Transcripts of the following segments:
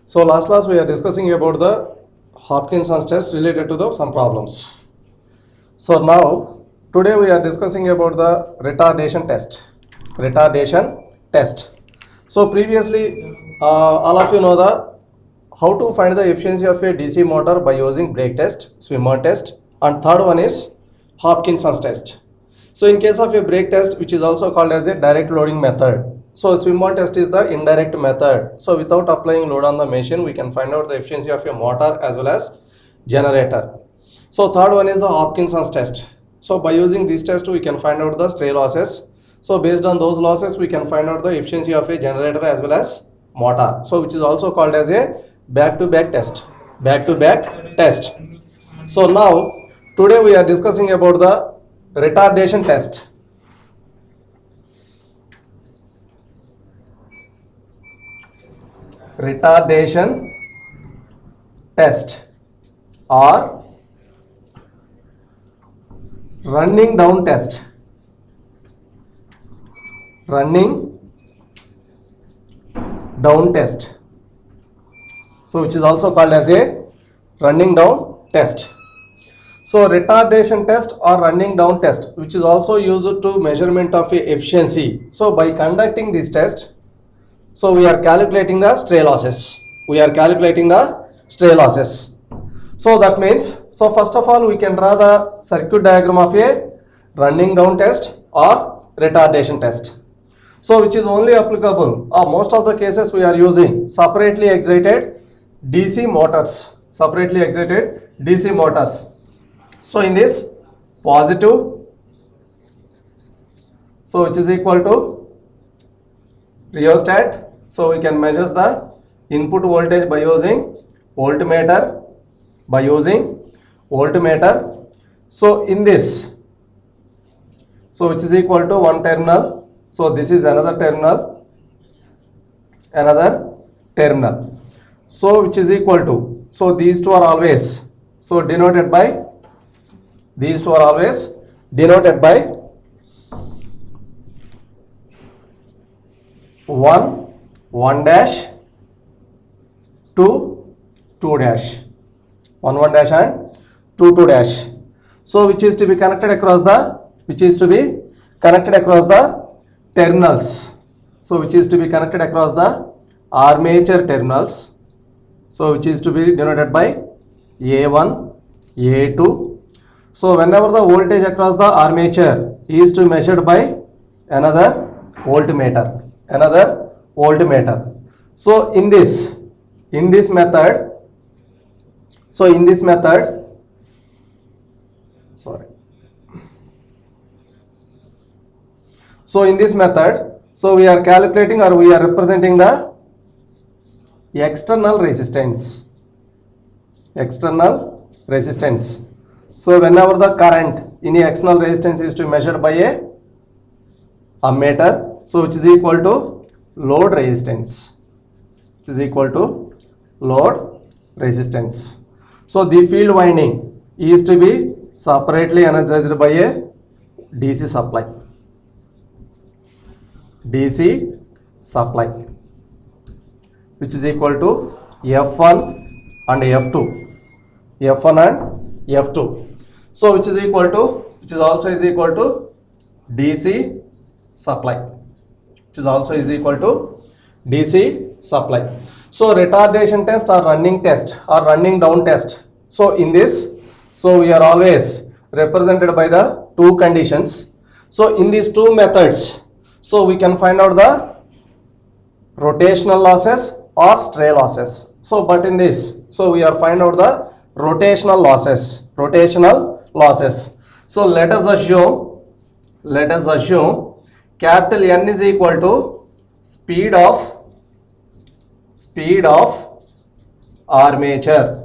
So last class we are discussing about the Hopkinson's test related to some problems. So now today we are discussing about the retardation test. Retardation test. So previously all of you know the how to find the efficiency of a DC motor by using brake test, swimmer test, and third one is Hopkinson's test. So in case of a brake test, which is also called as a direct loading method. So swimmer test is the indirect method. So without applying load on the machine, we can find out the efficiency of a motor as well as generator. So third one is the Hopkinson's test. So by using this test, we can find out the stray losses. So based on those losses, we can find out the efficiency of a generator as well as motor. So which is also called as a back-to-back test. Back-to-back test. So now today we are discussing about the retardation test. Retardation test or running down test. Running down test. So which is also called as a running down test. So retardation test or running down test, which is also used to measurement of efficiency. So by conducting this test, so we are calculating the stray losses. So that means, so first of all we can draw the circuit diagram of a running down test or retardation test. So which is only applicable, most of the cases we are using separately excited DC motors. So in this positive, so which is equal to rheostat. So we can measure the input voltage by using voltmeter. So in this, so which is equal to one terminal. So this is another terminal. So which is equal to, so these two are always denoted by 1 dash, 2 dash, 1 dash and 2 dash. So which is to be connected across the terminals. So which is to be connected across the armature terminals. So which is to be denoted by A1, A2. So whenever the voltage across the armature is to measured by another voltmeter. So in this method, so in this method, so we are calculating or we are representing the external resistance. So whenever the current in the external resistance is to measured by a ammeter, so which is equal to load resistance. So the field winding is to be separately energized by a DC supply, which is equal to F1 and F2. So which is also equal to DC supply. So retardation test or running down test. So in this, so we are always represented by the two conditions. So in these two methods, so we can find out the rotational losses or stray losses. So but in this, so we are find out the rotational losses. So let us assume capital N is equal to speed of armature.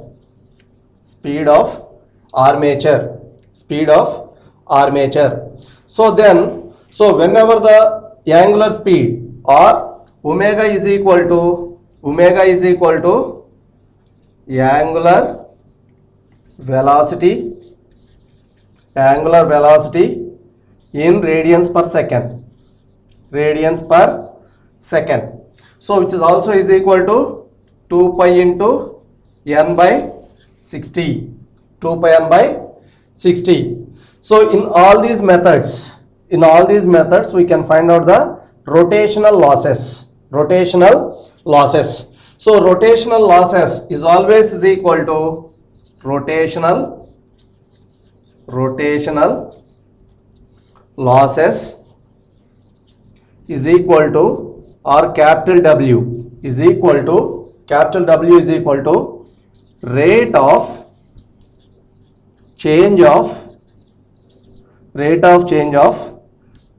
So then, so whenever the angular speed or omega is equal to angular velocity in radians per second. So which is also is equal to 2 pi into n by 60. 2 pi n by 60. So in all these methods, we can find out the rotational losses. So rotational losses is always is equal to rotational losses is equal to, or capital W is equal to rate of change of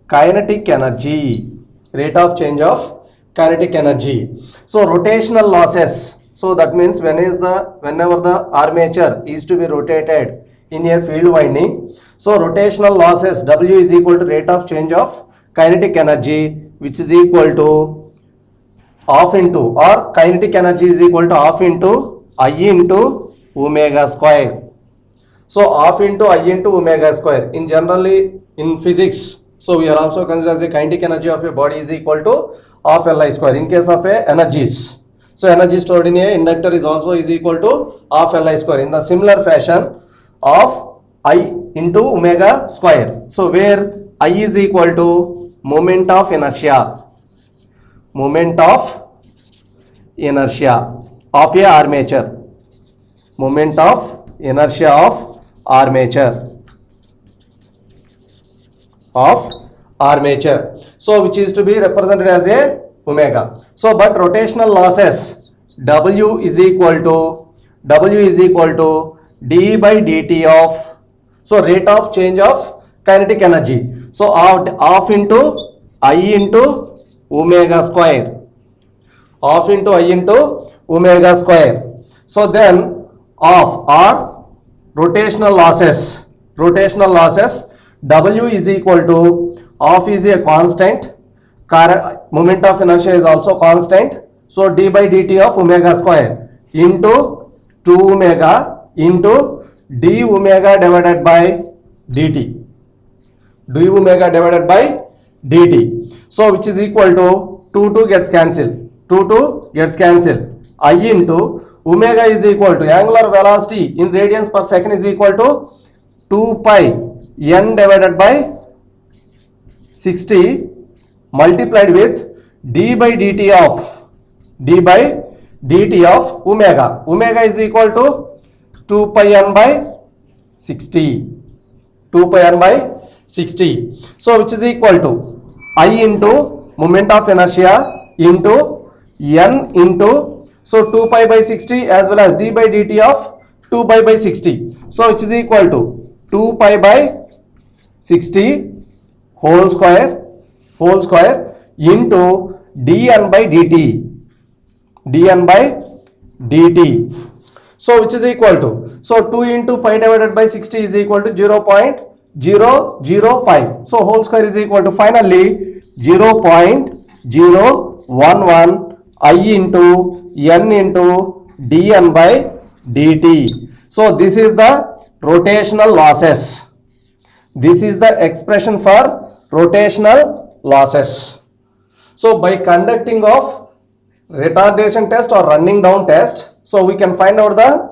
kinetic energy. So rotational losses, so that means whenever the armature is to be rotated in a field winding, so rotational losses W is equal to rate of change of kinetic energy, which is equal to half into, or kinetic energy is equal to half into I into omega square. So half into I into omega square. In generally in physics, so we are also considered as a kinetic energy of a body is equal to half Li square in case of a energies. So energy stored in a inductor is also is equal to half Li square. In the similar fashion of I into omega square. So where I is equal to moment of inertia of a armature. Moment of inertia of armature. So which is to be represented as a omega. So but rotational losses W is equal to d by dt of, so rate of change of kinetic energy. So half into I into omega square. Half into I into omega square. So then half or rotational losses W is equal to half is a constant, moment of inertia is also constant, so d by dt of omega square into 2 omega into d omega divided by dt, so which is equal to 2 gets cancelled, I into omega is equal to angular velocity in radians per second is equal to 2 pi n divided by 60 multiplied with d by dt of omega. Omega is equal to 2 pi n by 60. So which is equal to I into moment of inertia into n into, so 2 pi by 60 as well as d by dt of 2 pi by 60. So which is equal to 2 pi by 60 whole square into dn by dt. So which is equal to, so 2 into pi divided by 60 is equal to 0.005. So whole square is equal to finally 0.011 I into n into dn by dt. So this is the rotational losses. This is the expression for rotational losses. So by conducting of retardation test or running down test, so we can find out the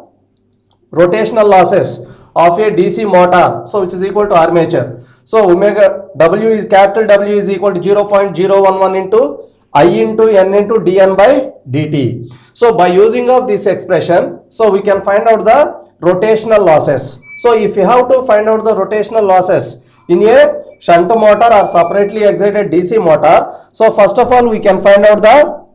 rotational losses of a DC motor, so which is equal to armature. So omega W is capital W is equal to 0.011 into I into n into dn by dt. So by using of this expression, so we can find out the rotational losses. So if you have to find out the rotational losses in a shunt motor or separately excited DC motor, so first of all we can find out the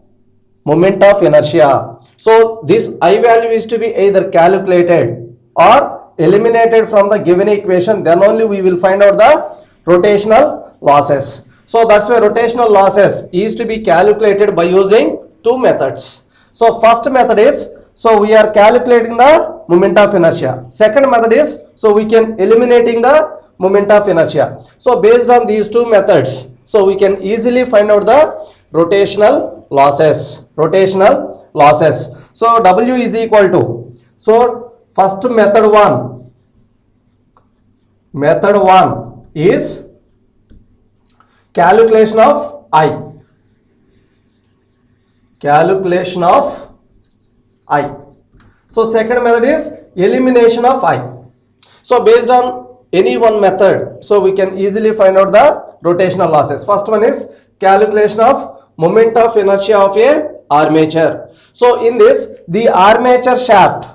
moment of inertia. So this I value is to be either calculated or eliminated from the given equation, then only we will find out the rotational losses. So that's why rotational losses is to be calculated by using two methods. So first method is, so we are calculating the moment of inertia. Second method is, so we can eliminating the moment of inertia. So based on these two methods, so we can easily find out the rotational losses. So W is equal to, so first method one is calculation of I. So second method is elimination of I. So based on any one method, so we can easily find out the rotational losses. First one is calculation of moment of inertia of a armature. So in this, the armature shaft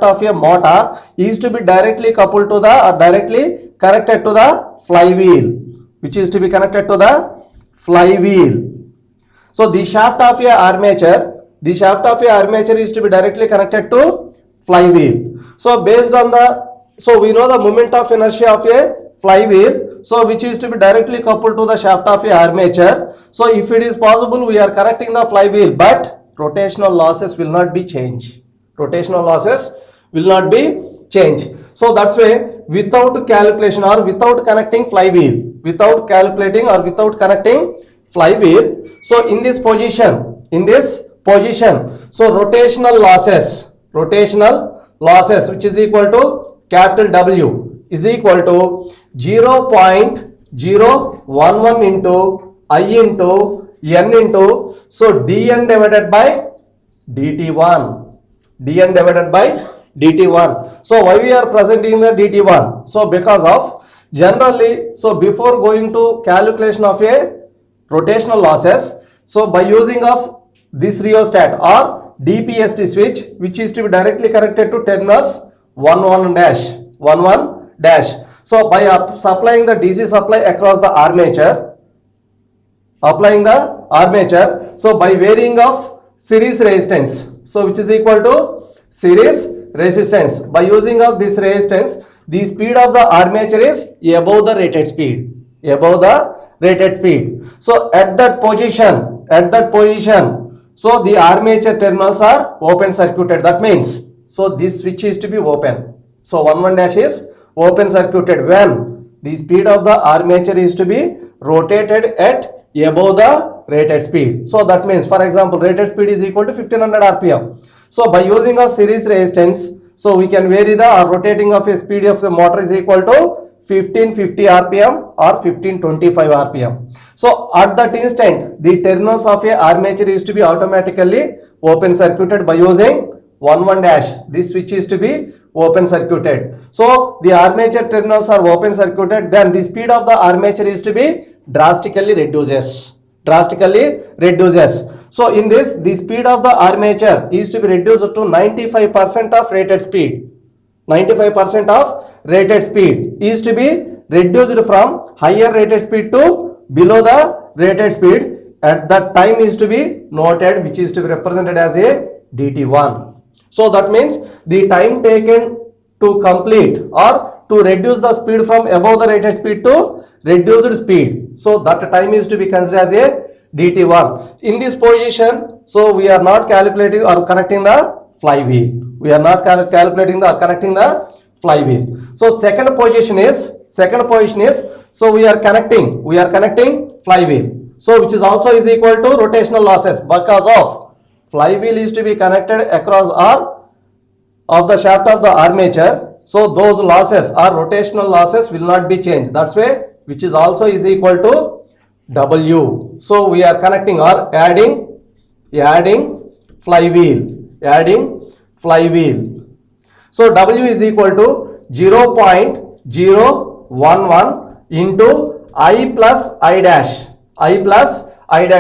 of a motor is to be directly coupled to the or directly connected to the flywheel, which is to be connected to the flywheel. So the shaft of a armature is to be directly connected to flywheel. So based on we know the moment of inertia of a flywheel, so which is to be directly coupled to the shaft of a armature. So if it is possible, we are connecting the flywheel, but rotational losses will not be changed. Rotational losses will not be changed. So that's why without calculation or without connecting flywheel, so in this position, so rotational losses which is equal to capital W is equal to 0.011 into I into N into, so dN divided by dt1. So why we are presenting the dt1? So because of generally, so before going to calculation of a rotational losses, so by using of this rheostat or DPST switch, which is to be directly connected to terminals 11 dash. So by supplying the DC supply across the armature, so by varying of series resistance, so which is equal to series resistance, by using of this resistance, the speed of the armature is above the rated speed. So at that position, so the armature terminals are open circuited. That means, so this switch is to be open. So 11 dash is open circuited when the speed of the armature is to be rotated at above the rated speed. So that means, for example, rated speed is equal to 1500 RPM. So by using of series resistance, so we can vary the rotating of a speed of the motor is equal to 1550 RPM or 1525 RPM. So at that instant, the terminals of a armature is to be automatically open circuited by using 11 dash. This switch is to be open circuited. So the armature terminals are open circuited, then the speed of the armature is to be drastically reduces. So in this, the speed of the armature is to be reduced to 95% of rated speed. 95% of rated speed is to be reduced from higher rated speed to below the rated speed. At that time is to be noted, which is to be represented as a dt1. So that means the time taken to complete or to reduce the speed from above the rated speed to reduced speed, so that time is to be considered as a dt1. In this position, so we are not calculating or connecting the flywheel. So second position is, so we are connecting flywheel, so which is also is equal to rotational losses, because of flywheel is to be connected across R of the shaft of the armature. So those losses or rotational losses will not be changed. That's why which is also is equal to W. So we are connecting or adding flywheel. So W is equal to 0.011 into I plus I dash,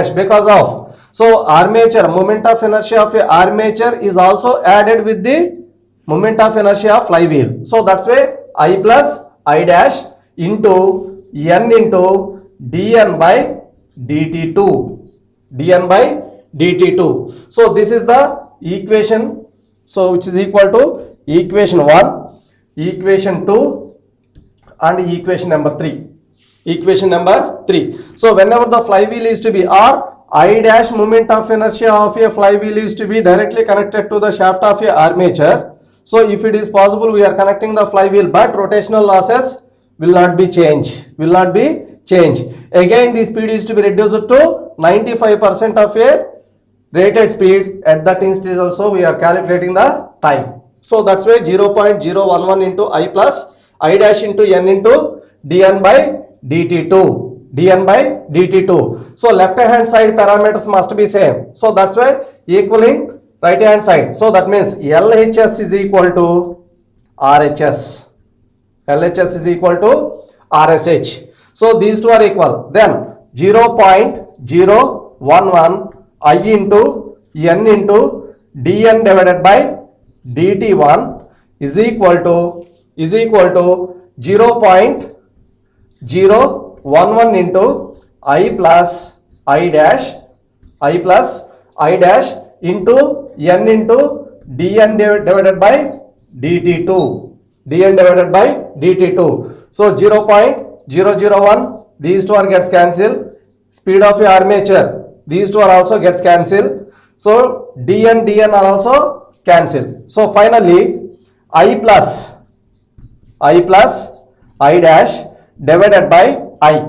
because of, so armature, moment of inertia of a armature is also added with the moment of inertia of flywheel. So that's why I plus I dash into N into dN by dt2. So this is the equation, so which is equal to equation 1, equation 2 and equation number 3. So whenever the flywheel is to be, or I dash moment of inertia of a flywheel is to be directly connected to the shaft of a armature. So if it is possible, we are connecting the flywheel, but rotational losses will not be changed. Again, the speed is to be reduced to 95% of a rated speed. At that instance also we are calculating the time. So that's why 0.011 into I plus I dash into N into dN by dt2. So left hand side parameters must be same. So that's why equaling right hand side. So that means LHS is equal to RHS. LHS is equal to RSH. So these two are equal. Then 0.011 I into N into dN divided by dt1 is equal to 0.011 into I plus I dash into N into dN divided by dt2. So 0.001, these two are gets cancelled. Speed of a armature, these two are also gets cancelled. So dN are also cancelled. So finally I plus I dash divided by I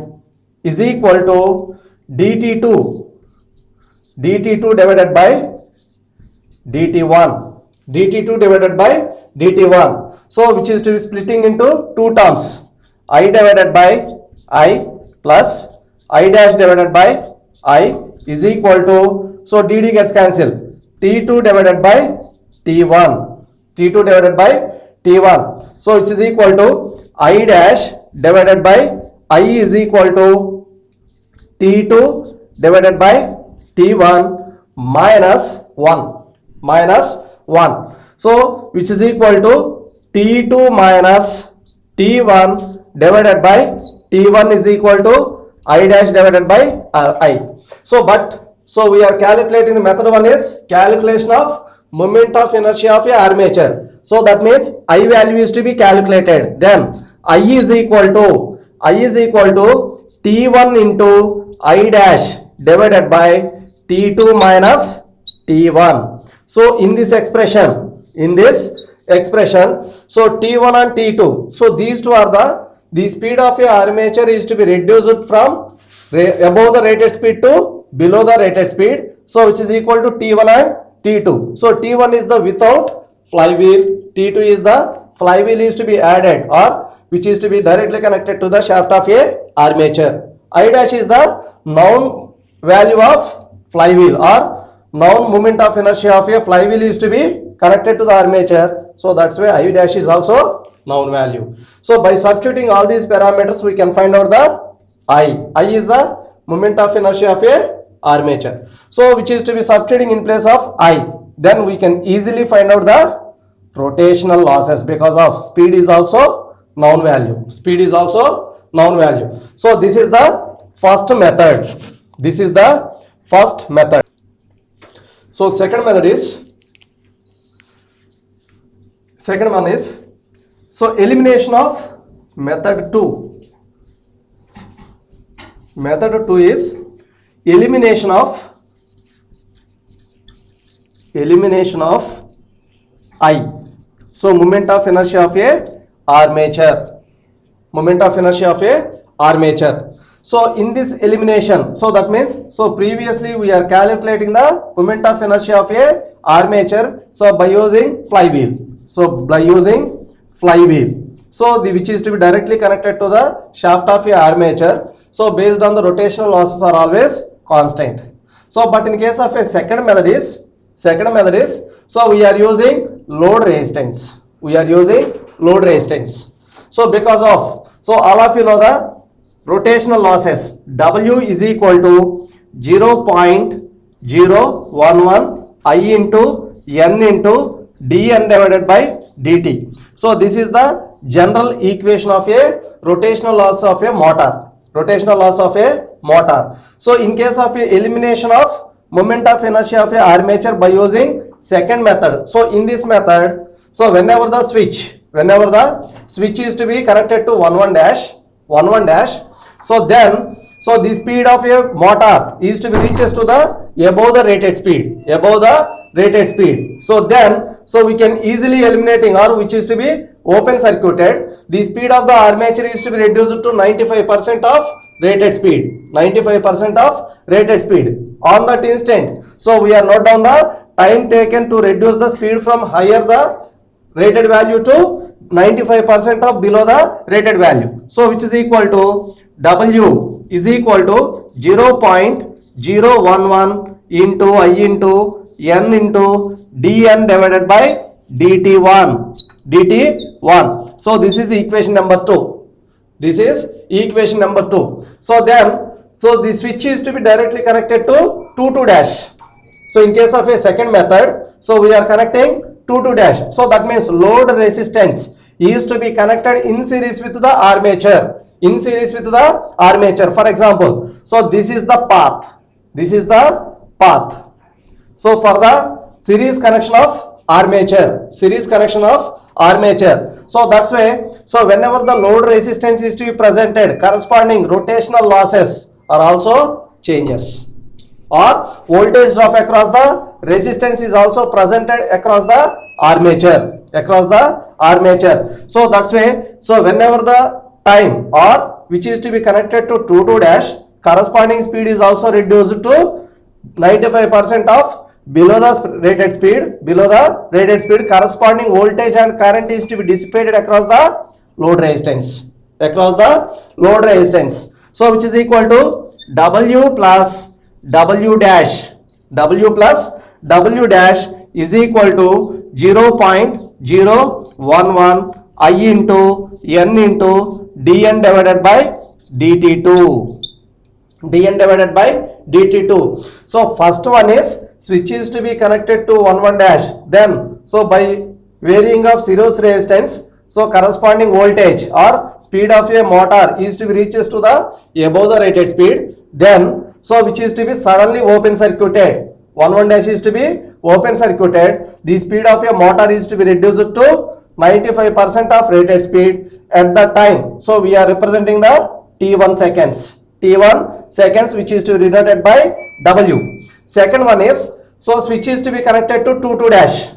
is equal to dt2 divided by dt1 divided by dt1. So which is to be splitting into two terms, I divided by I plus I dash divided by I is equal to, so dd gets cancelled, t2 divided by t1 divided by t1. So which is equal to I dash divided by I is equal to t2 divided by t1 minus 1. So which is equal to t2 minus t1 divided by t1 is equal to I dash divided by I. So we are calculating, the method one is calculation of moment of inertia of a armature. So that means I value is to be calculated. Then I is equal to t1 into I dash divided by t2 minus t1. So in this expression, so t1 and t2, so these two are the speed of a armature is to be reduced from above the rated speed to below the rated speed. So which is equal to t1 and t2. So t1 is the without flywheel, t2 is the flywheel is to be added, or which is to be directly connected to the shaft of a armature. I dash is the known value of flywheel, or known moment of inertia of a flywheel is to be connected to the armature. So that's why I dash is also known value. So by substituting all these parameters, we can find out the I is the moment of inertia of a armature. So which is to be substituting in place of I. Then we can easily find out the rotational losses, because of speed is also known value. So this is the first method. So second one is so elimination of method 2. Method 2 is elimination of I. So moment of inertia of a armature. So in this elimination, so that means, so previously we are calculating the moment of inertia of a armature, so by using flywheel. So which is to be directly connected to the shaft of a armature. So based on the rotational losses are always constant. So but in case of a second method is, so we are using load resistance. So because of, so all of you know the rotational losses, W is equal to 0.011 I into N into dN divided by dt. So this is the general equation of a rotational loss of a motor. So in case of a elimination of moment of inertia of a armature by using second method, so in this method, so whenever the switch is to be connected to 11 dash, so then, so the speed of a motor is to be reaches to the above the rated speed. So then, so we can easily eliminating, or which is to be open circuited, the speed of the armature is to be reduced to 95% of rated speed. On that instant, so we are note down the time taken to reduce the speed from higher the rated value to 95% of below the rated value. So which is equal to W is equal to 0.011 into I into n into dn divided by dt1. So this is equation number 2. This is equation number 2. So then, so the switch is to be directly connected to 2 dash. So in case of a second method, so we are connecting 2 dash. So that means load resistance is to be connected in series with the armature. In series with the armature. For example, so this is the path. This is the path. So for the series connection of armature. Series connection of armature. So that's why, so whenever the load resistance is to be presented, corresponding rotational losses are also changes, or voltage drop across the resistance is also presented across the armature, So that's why, so whenever the time or which is to be connected to 2 dash, corresponding speed is also reduced to 95% of below the rated speed, corresponding voltage and current is to be dissipated across the load resistance, So which is equal to W plus W dash is equal to 0.011 I into N into dN divided by dt2. So first one is switch is to be connected to 1 dash. Then, so by varying of series resistance, so corresponding voltage or speed of a motor is to be reaches to the above the rated speed. Then, so which is to be suddenly open circuited. 1 dash is to be open circuited. The speed of a motor is to be reduced to 95% of rated speed at the time. So we are representing the T1 seconds. Which is to be denoted by W. Second one is, so switch is to be connected to 2 dash.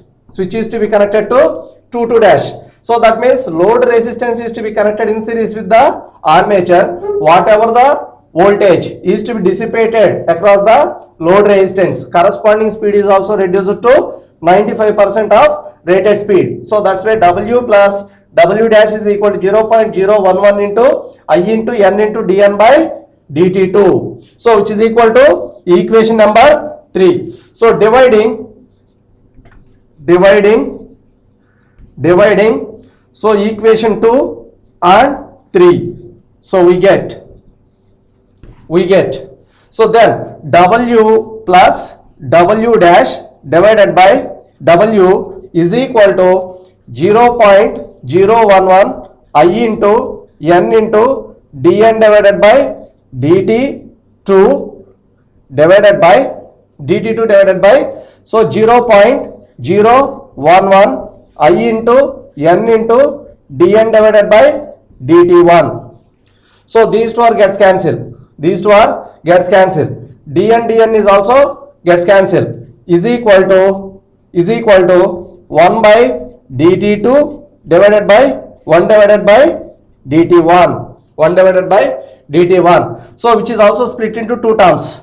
So that means load resistance is to be connected in series with the armature. Whatever the voltage is to be dissipated across the load resistance, corresponding speed is also reduced to 95% of rated speed. So that's why W plus W dash is equal to 0.011 into I into N into dN by dt2. So which is equal to equation number 3. So dividing, so equation 2 and 3. So we get, so then W plus W dash divided by W is equal to 0.011 I into N into dN divided by dt2 divided by so 0.011 I into N into dN divided by dt1. So these two are gets cancelled. dN is also gets cancelled. Is equal to 1 by dt2 divided by 1 divided by dt1. So which is also split into two terms.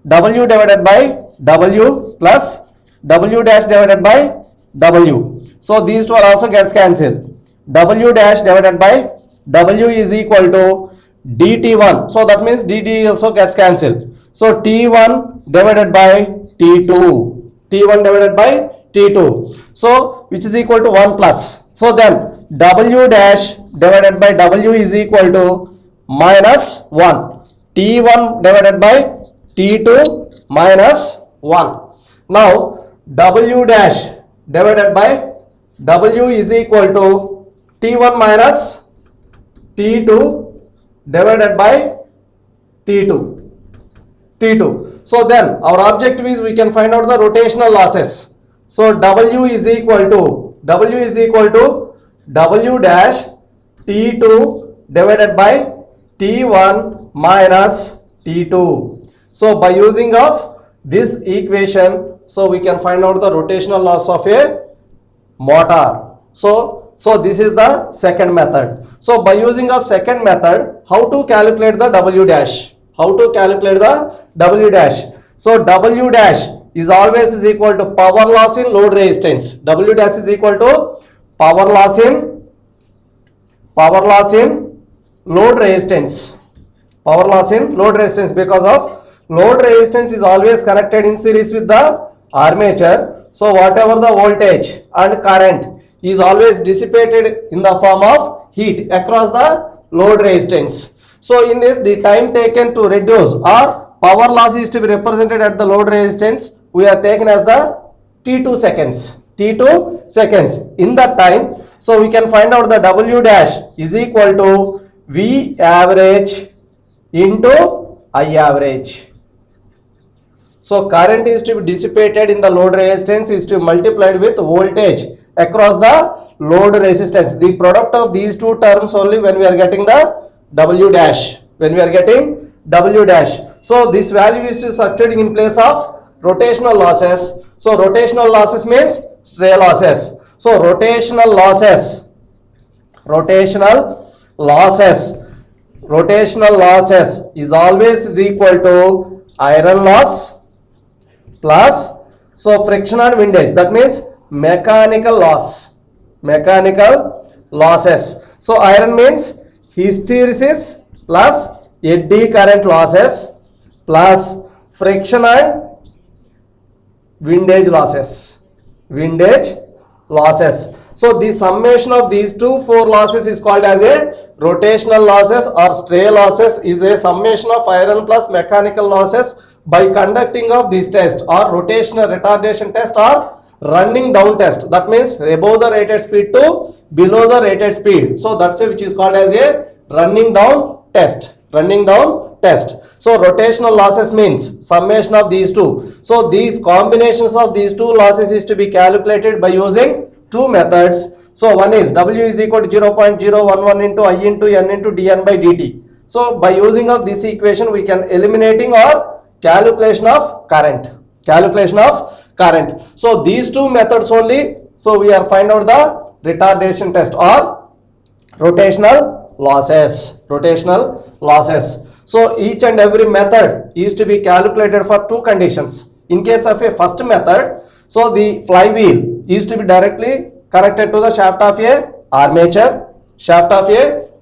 W divided by W plus W dash divided by W. So these two are also gets cancelled. W dash divided by W is equal to dt1. So that means dt also gets cancelled. So T1 divided by T2. So which is equal to 1 plus. So then W dash divided by W is equal to minus 1. T1 divided by T2 minus 1. Now W dash divided by W is equal to T1 minus T2 divided by T2. So then our objective is we can find out the rotational losses. So W is equal to W dash T2 divided by T1 minus T2. So by using of this equation, so we can find out the rotational loss of a motor. So this is the second method. So by using of second method, how to calculate the W dash? So W dash is always is equal to power loss in load resistance. W dash is equal to power loss in load resistance. Because of load resistance is always connected in series with the armature, so whatever the voltage and current is always dissipated in the form of heat across the load resistance. So in this, the time taken to reduce or power loss is to be represented at the load resistance. We are taken as the T2 seconds. T2 seconds. In that time, so we can find out the W dash is equal to V average into I average. So current is to be dissipated in the load resistance is to be multiplied with voltage across the load resistance. The product of these two terms only when we are getting the W dash. When we are getting W dash. So this value is to substituting in place of rotational losses. So rotational losses means stray losses. So rotational losses is always is equal to iron loss plus so friction and windage, that means mechanical losses. So iron means hysteresis plus eddy current losses plus friction and windage losses. So the summation of these four losses is called as a rotational losses or stray losses, is a summation of iron plus mechanical losses by conducting of this test or rotational retardation test or running down test. That means above the rated speed to below the rated speed. So that's why which is called as a running down test. So rotational losses means summation of these two. So these combinations of these two losses is to be calculated by using two methods. So one is W is equal to 0.011 into I into N into dN by dt. So by using of this equation we can eliminating or calculation of current. So these two methods only. So we are find out the retardation test or rotational losses. So each and every method is to be calculated for two conditions. In case of a first method, so the flywheel is to be directly connected to the shaft of a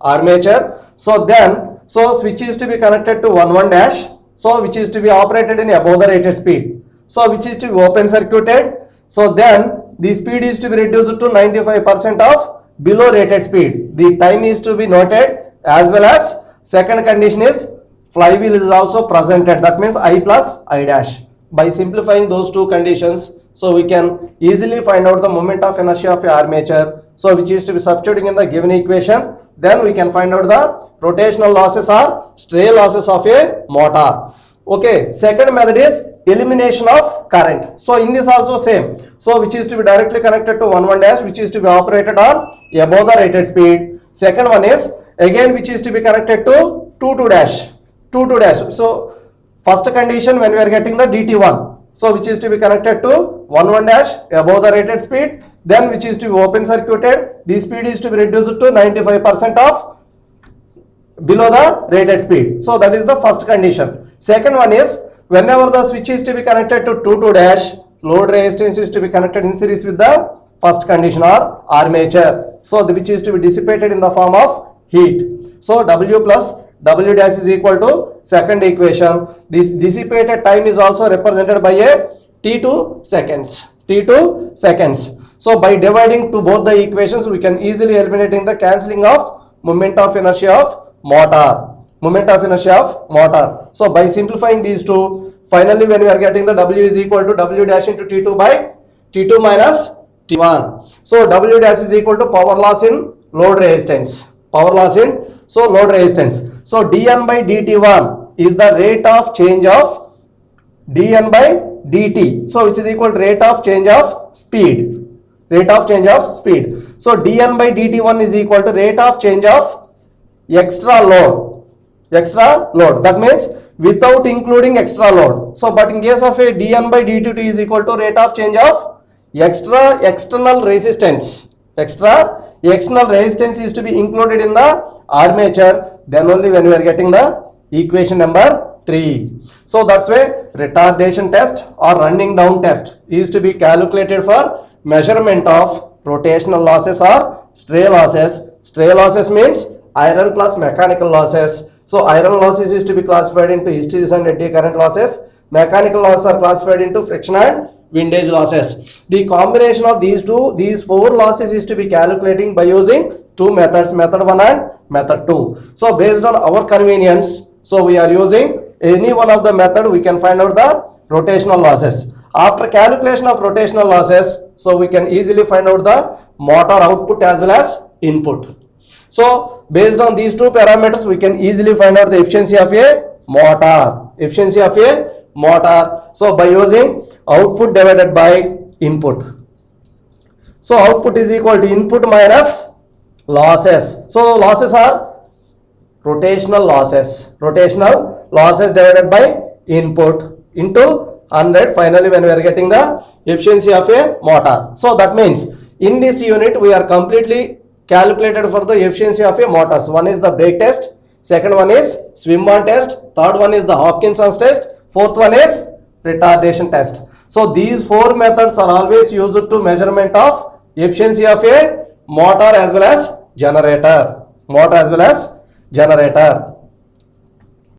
armature. So then, so switch is to be connected to 1 dash, so which is to be operated in above the rated speed, so which is to be open circuited. So then the speed is to be reduced to 95% of below rated speed. The time is to be noted, as well as second condition is flywheel is also presented, that means I plus I dash. By simplifying those two conditions, so we can easily find out the moment of inertia of a armature, so which is to be substituting in the given equation. Then we can find out the rotational losses or stray losses of a motor. Okay, second method is elimination of current. So in this also same, so which is to be directly connected to 1 dash, which is to be operated on above the rated speed. Second one is again which is to be connected to 2 dash. So first condition when we are getting the dt1, so which is to be connected to 1 dash above the rated speed, then which is to be open circuited, the speed is to be reduced to 95% of below the rated speed. So that is the first condition. Second one is whenever the switch is to be connected to 2 dash, load resistance is to be connected in series with the first condition or armature, so which is to be dissipated in the form of heat. So W plus W dash is equal to second equation. This dissipated time is also represented by a T2 seconds. So by dividing to both the equations, we can easily eliminating the cancelling of moment of inertia of motor. So by simplifying these two, finally when we are getting the W is equal to W dash into T2 by T2 minus T1. So W dash is equal to power loss in load resistance. So dN by dt1 is the rate of change of dN by dt, so which is equal to rate of change of speed. So dN by dt1 is equal to rate of change of extra load, that means without including extra load. So but in case of a dN by dt2 is equal to rate of change of external resistance. External resistance is to be included in the armature, then only when we are getting the equation number 3. So that's why retardation test or running down test is to be calculated for measurement of rotational losses or stray losses. Stray losses means iron plus mechanical losses. So iron losses is to be classified into hysteresis and eddy current losses. Mechanical losses are classified into friction and windage losses. The combination of these four losses is to be calculating by using two methods, method 1 and method 2. So based on our convenience, so we are using any one of the method, we can find out the rotational losses. After calculation of rotational losses, so we can easily find out the motor output as well as input. So based on these two parameters, we can easily find out the efficiency of a motor. Efficiency of a motor. So by using output divided by input. So output is equal to input minus losses. So losses are rotational losses. Rotational losses divided by input into 100. Finally, when we are getting the efficiency of a motor. So that means in this unit we are completely calculated for the efficiency of a motors. One is the brake test, second one is Swinburne test, third one is the Hopkinson's test, fourth one is retardation test. So these four methods are always used to measurement of efficiency of a motor as well as generator. Motor as well as generator.